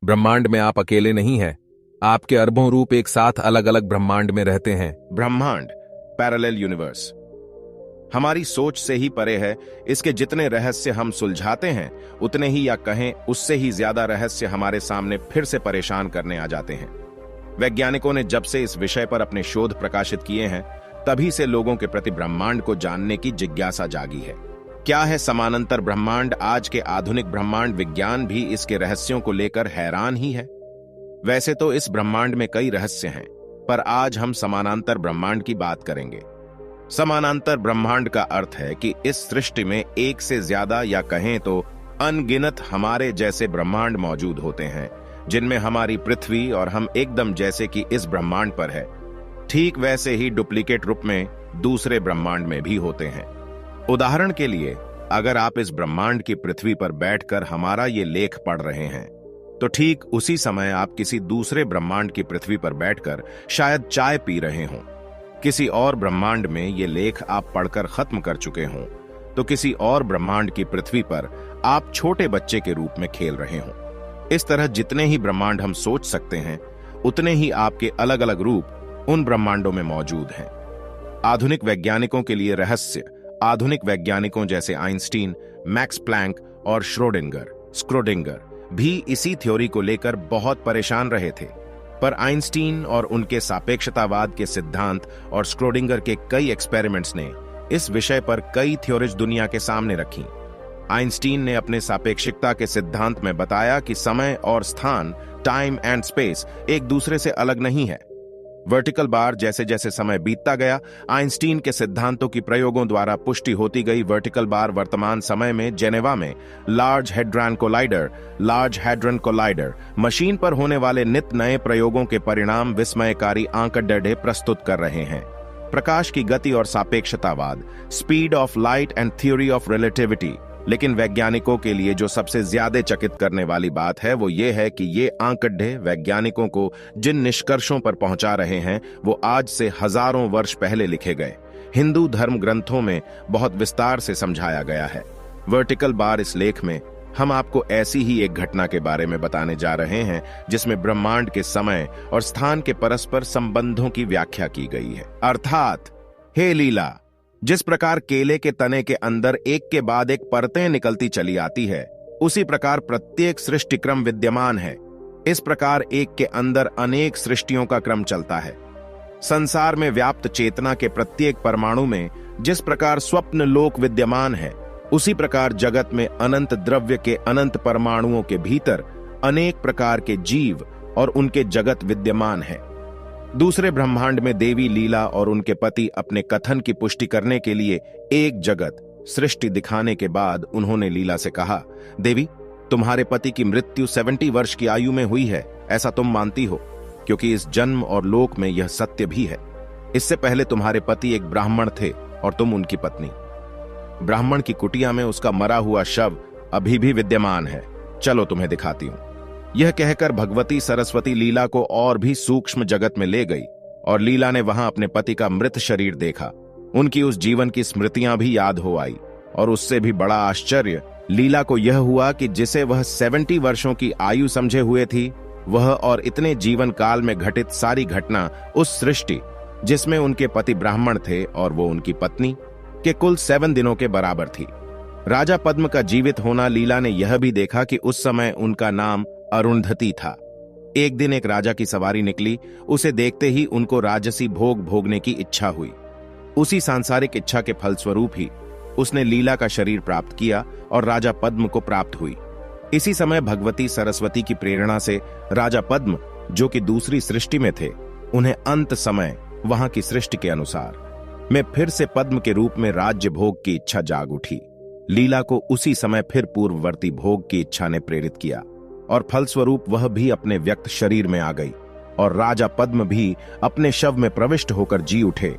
ब्रह्मांड में आप अकेले नहीं हैं। आपके अरबों रूप एक साथ अलग अलग ब्रह्मांड में रहते हैं। ब्रह्मांड, पैरेलल यूनिवर्स, हमारी सोच से ही परे है। इसके जितने रहस्य हम सुलझाते हैं उतने ही, या कहें उससे ही ज्यादा रहस्य हमारे सामने फिर से परेशान करने आ जाते हैं। वैज्ञानिकों ने जब से इस विषय पर अपने शोध प्रकाशित किए हैं, तभी से लोगों के प्रति ब्रह्मांड को जानने की जिज्ञासा जागी है। क्या है समानांतर ब्रह्मांड? आज के आधुनिक ब्रह्मांड विज्ञान भी इसके रहस्यों को लेकर हैरान ही है। वैसे तो इस ब्रह्मांड में कई रहस्य हैं, पर आज हम समानांतर ब्रह्मांड की बात करेंगे। समानांतर ब्रह्मांड का अर्थ है कि इस सृष्टि में एक से ज्यादा, या कहें तो अनगिनत हमारे जैसे ब्रह्मांड मौजूद होते हैं, जिनमें हमारी पृथ्वी और हम एकदम जैसे कि इस ब्रह्मांड पर है, ठीक वैसे ही डुप्लीकेट रूप में दूसरे ब्रह्मांड में भी होते हैं। उदाहरण के लिए, अगर आप इस ब्रह्मांड की पृथ्वी पर बैठकर हमारा ये लेख पढ़ रहे हैं, तो ठीक उसी समय आप किसी दूसरे ब्रह्मांड की पृथ्वी पर बैठकर शायद चाय पी रहे हों। किसी और ब्रह्मांड में ये लेख आप पढ़कर खत्म कर चुके हों, तो किसी और ब्रह्मांड की पृथ्वी पर आप छोटे बच्चे के रूप में खेल रहे हों। इस तरह जितने ही ब्रह्मांड हम सोच सकते हैं, उतने ही आपके अलग अलग रूप उन ब्रह्मांडों में मौजूद हैं। आधुनिक वैज्ञानिकों के लिए रहस्य, आधुनिक वैज्ञानिकों जैसे आइंस्टीन, मैक्स प्लैंक और स्क्रोडिंगर भी इसी थ्योरी को लेकर बहुत परेशान रहे थे। पर आइंस्टीन और उनके सापेक्षतावाद के सिद्धांत और स्क्रोडिंगर के कई एक्सपेरिमेंट्स ने इस विषय पर कई थ्योरीज दुनिया के सामने रखी। आइंस्टीन ने अपने सापेक्षिकता के सिद्धांत में बताया कि समय और स्थान, टाइम एंड स्पेस, एक दूसरे से अलग नहीं है। वर्टिकल बार, जैसे जैसे समय बीतता गया, आइंस्टीन के सिद्धांतों की प्रयोगों द्वारा पुष्टि होती गई। वर्टिकल बार वर्तमान समय में जेनेवा में लार्ज हैड्रन कोलाइडर मशीन पर होने वाले नित नए प्रयोगों के परिणाम विस्मयकारी आंकड़े प्रस्तुत कर रहे हैं। प्रकाश की गति और सापेक्षतावाद, speed of light and theory of relativity. लेकिन वैज्ञानिकों के लिए जो सबसे ज्यादा चकित करने वाली बात है, वो ये है कि ये आंकड़े वैज्ञानिकों को जिन निष्कर्षों पर पहुंचा रहे हैं, वो आज से हजारों वर्ष पहले लिखे गए हिंदू धर्म ग्रंथों में बहुत विस्तार से समझाया गया है। वर्टिकल बार इस लेख में हम आपको ऐसी ही एक घटना के बारे में बताने जा रहे हैं, जिसमें ब्रह्मांड के समय और स्थान के परस्पर संबंधों की व्याख्या की गई है। अर्थात, हे लीला, जिस प्रकार केले के तने के अंदर एक के बाद एक परतें निकलती चली आती है, उसी प्रकार प्रत्येक सृष्टि क्रम विद्यमान है। इस प्रकार एक के अंदर अनेक सृष्टियों का क्रम चलता है। संसार में व्याप्त चेतना के प्रत्येक परमाणु में जिस प्रकार स्वप्न लोक विद्यमान है, उसी प्रकार जगत में अनंत द्रव्य के अनंत परमाणुओं के भीतर अनेक प्रकार के जीव और उनके जगत विद्यमान है। दूसरे ब्रह्मांड में देवी लीला और उनके पति अपने कथन की पुष्टि करने के लिए एक जगत सृष्टि दिखाने के बाद उन्होंने लीला से कहा, देवी, तुम्हारे पति की मृत्यु 70 वर्ष की आयु में हुई है, ऐसा तुम मानती हो? क्योंकि इस जन्म और लोक में यह सत्य भी है। इससे पहले तुम्हारे पति एक ब्राह्मण थे और तुम उनकी पत्नी। ब्राह्मण की कुटिया में उसका मरा हुआ शव अभी भी विद्यमान है। चलो तुम्हें दिखाती हूं। यह कहकर भगवती सरस्वती लीला को और भी सूक्ष्म जगत में ले गई, और लीला ने वहां अपने पति का मृत शरीर देखा। उनकी उस जीवन की स्मृतियां भी याद हो आई, और उससे भी बड़ा आश्चर्य लीला को यह हुआ कि जिसे वह 70 वर्षों की आयु समझे हुए थी, वह और इतने जीवन काल में घटित सारी घटना उस सृष्टि जिसमें उनके पति ब्राह्मण थे और वो उनकी पत्नी, के कुल 7 दिनों के बराबर थी। राजा पद्म का जीवित होना, लीला ने यह भी देखा कि उस समय उनका नाम अरुंधति था। एक दिन एक राजा की सवारी निकली, उसे देखते ही उनको राजसी भोग भोगने की इच्छा हुई। उसी सांसारिक इच्छा के फलस्वरूप ही उसने लीला का शरीर प्राप्त किया और राजा पद्म को प्राप्त हुई। इसी समय भगवती सरस्वती की प्रेरणा से राजा पद्म, जो कि दूसरी सृष्टि में थे, उन्हें अंत समय वहां की सृष्टि के अनुसार में फिर से पद्म के रूप में राज्य भोग की इच्छा जाग उठी। लीला को उसी समय फिर पूर्ववर्ती भोग की इच्छा ने प्रेरित किया, और फलस्वरूप वह भी अपने व्यक्त शरीर में आ गई, और राजा पद्म भी अपने शव में प्रविष्ट होकर जी उठे।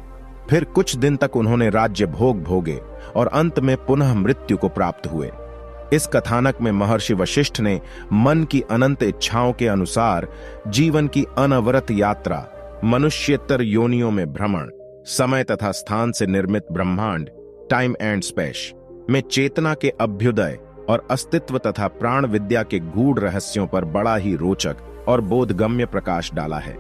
फिर कुछ दिन तक उन्होंने राज्य भोग भोगे और अंत में पुनः मृत्यु को प्राप्त हुए। इस कथानक में महर्षि वशिष्ठ ने मन की अनंत इच्छाओं के अनुसार जीवन की अनवरत यात्रा, मनुष्येतर योनियों में भ्रमण, समय तथा स्थान से निर्मित ब्रह्मांड, टाइम एंड स्पेस में चेतना के अभ्युदय और अस्तित्व तथा प्राण विद्या के गूढ़ रहस्यों पर बड़ा ही रोचक और बोधगम्य प्रकाश डाला है।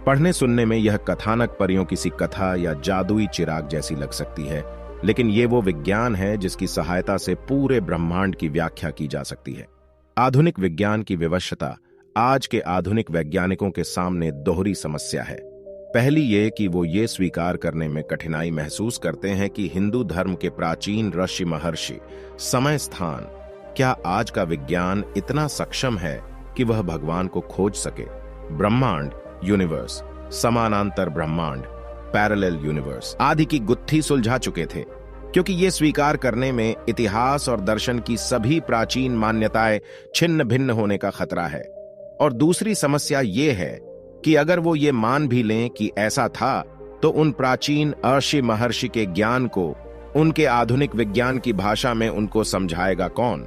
पढ़ने सुनने में यह कथानक परियों किसी कथा या जादुई चिराग जैसी लग सकती है, लेकिन ये वो विज्ञान है जिसकी सहायता से पूरे ब्रह्मांड की व्याख्या की जा सकती है। आधुनिक विज्ञान की विवशता आज के आधुनिक वैज्ञानिकों के सामने दोहरी समस्या है। पहली ये कि वो ये स्वीकार करने में कठिनाई महसूस करते हैं कि हिंदू धर्म के प्राचीन ऋषि महर्षि, समय, स्थान, क्या आज का विज्ञान इतना सक्षम है कि वह भगवान को खोज सके। ब्रह्मांड, यूनिवर्स, समानांतर ब्रह्मांड, पैरेलल यूनिवर्स आदि की गुत्थी सुलझा चुके थे, क्योंकि ये स्वीकार करने में इतिहास और दर्शन की सभी प्राचीन मान्यताएं छिन्न भिन्न होने का खतरा है। और दूसरी समस्या ये है कि अगर वो ये मान भी लें कि ऐसा था, तो उन प्राचीन ऋषि महर्षि के ज्ञान को उनके आधुनिक विज्ञान की भाषा में उनको समझाएगा कौन।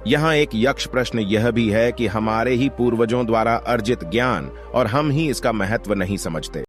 यहाँ एक यक्ष प्रश्न यह भी है कि हमारे ही पूर्वजों द्वारा अर्जित ज्ञान और हम ही इसका महत्व नहीं समझते।